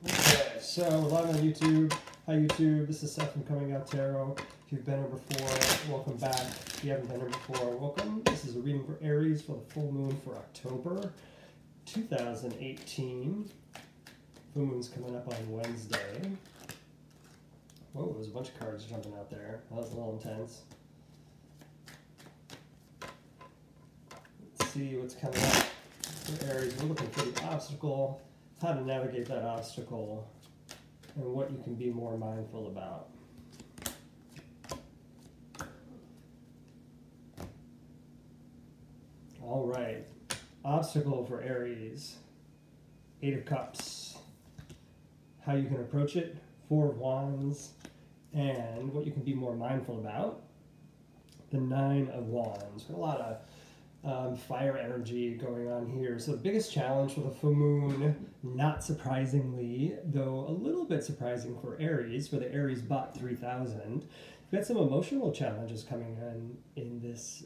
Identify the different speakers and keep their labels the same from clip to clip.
Speaker 1: Okay, so live on YouTube. Hi YouTube, this is Seth from Comingouttarot. If you've been here before, welcome back. If you haven't been here before, welcome. This is a reading for Aries for the full moon for October 2018. Full moon's coming up on Wednesday. Whoa, there's a bunch of cards jumping out there. That was a little intense. Let's see what's coming up for Aries. We're looking for the obstacle, how to navigate that obstacle, and what you can be more mindful about. All right, obstacle for Aries, 8 of Cups, how you can approach it, 4 of Wands, and what you can be more mindful about, the 9 of Wands. A lot of fire energy going on here. So the biggest challenge for the full moon, not surprisingly, though a little bit surprising for Aries, for the Aries bot 3000, we've got some emotional challenges coming in this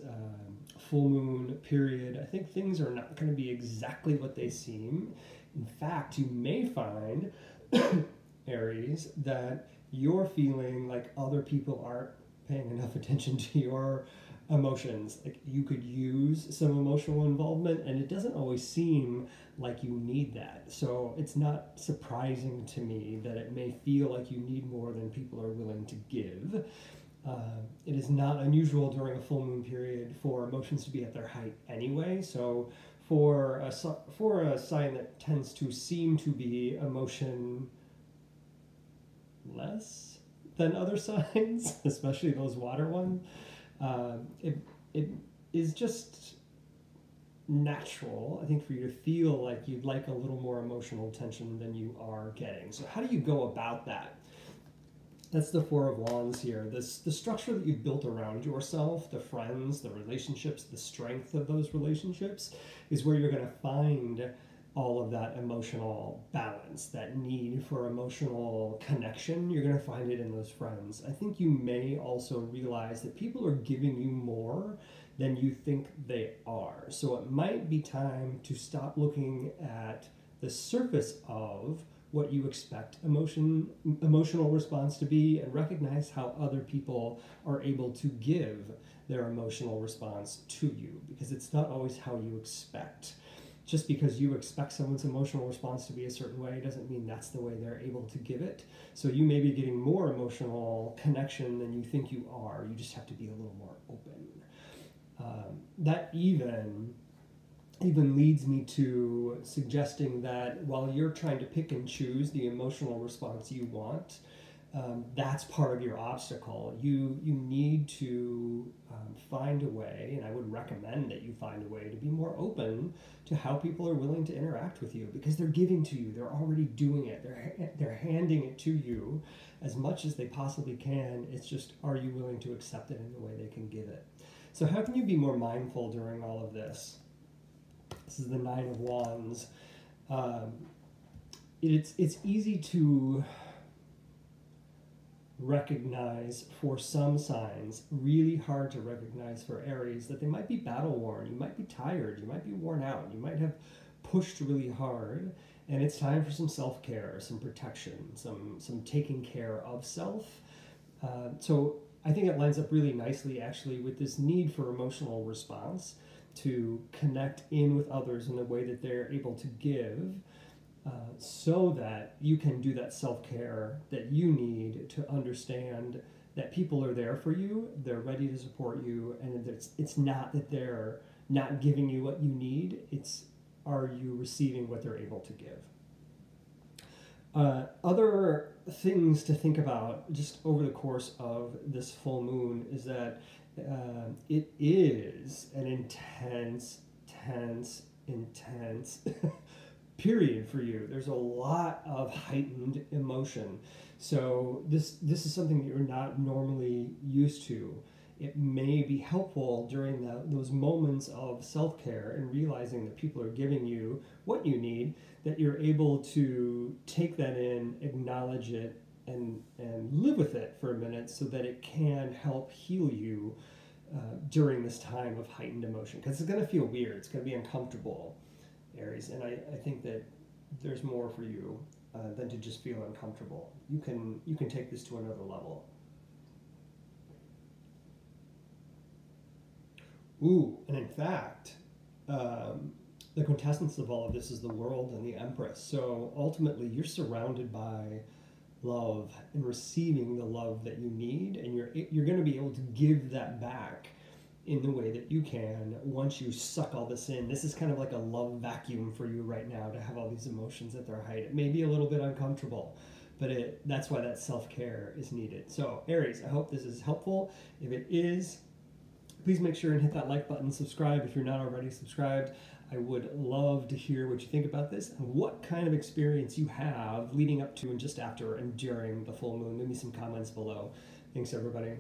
Speaker 1: full moon period. I think things are not going to be exactly what they seem. In fact, you may find, Aries, that you're feeling like other people aren't paying enough attention to your emotions. Like you could use some emotional involvement, and it doesn't always seem like you need that. So it's not surprising to me that it may feel like you need more than people are willing to give. It is not unusual during a full moon period for emotions to be at their height anyway. So for a sign that tends to seem to be emotion less than other signs, especially those water ones, it is just natural, I think, for you to feel like you'd like a little more emotional attention than you are getting. So how do you go about that? That's the 4 of Wands here. The structure that you've built around yourself, the friends, the relationships, the strength of those relationships is where you're going to find all of that emotional balance, that need for emotional connection. You're going to find it in those friends. I think you may also realize that people are giving you more than you think they are. So it might be time to stop looking at the surface of what you expect emotional response to be, and recognize how other people are able to give their emotional response to you, because it's not always how you expect. Just because you expect someone's emotional response to be a certain way doesn't mean that's the way they're able to give it. So you may be getting more emotional connection than you think you are. You just have to be a little more open. That even leads me to suggesting that while you're trying to pick and choose the emotional response you want, that's part of your obstacle. You need to find a way, and I would recommend that you find a way to be more open to how people are willing to interact with you, because they're giving to you. They're already doing it. They're handing it to you as much as they possibly can. It's just, are you willing to accept it in the way they can give it? So how can you be more mindful during all of this? This is the 9 of Wands. It's easy to recognize for some signs, really hard to recognize for Aries, that they might be battle worn. You might be tired. You might be worn out. You might have pushed really hard, and it's time for some self-care, some protection, some taking care of self. So I think it lines up really nicely, actually, with this need for emotional response, to connect in with others in a way that they're able to give, so that you can do that self-care that you need to understand that people are there for you, they're ready to support you, and it's not that they're not giving you what you need, it's, are you receiving what they're able to give? Other things to think about just over the course of this full moon is that it is an intense period for you. There's a lot of heightened emotion. So this is something that you're not normally used to. It may be helpful during those moments of self-care and realizing that people are giving you what you need, that you're able to take that in, acknowledge it, and live with it for a minute, so that it can help heal you during this time of heightened emotion. Because it's going to feel weird. It's going to be uncomfortable, Aries. And I think that there's more for you than to just feel uncomfortable. You can take this to another level. Ooh, and in fact, the quintessence of all of this is the world and the Empress. So ultimately, you're surrounded by love and receiving the love that you need, and you're going to be able to give that back in the way that you can once you suck all this in. This is kind of like a love vacuum for you right now to have all these emotions at their height. It may be a little bit uncomfortable, but that's why that self-care is needed. So Aries, I hope this is helpful. If it is, please make sure and hit that like button, subscribe if you're not already subscribed. I would love to hear what you think about this and what kind of experience you have leading up to and just after and during the full moon. Leave me some comments below. Thanks, everybody.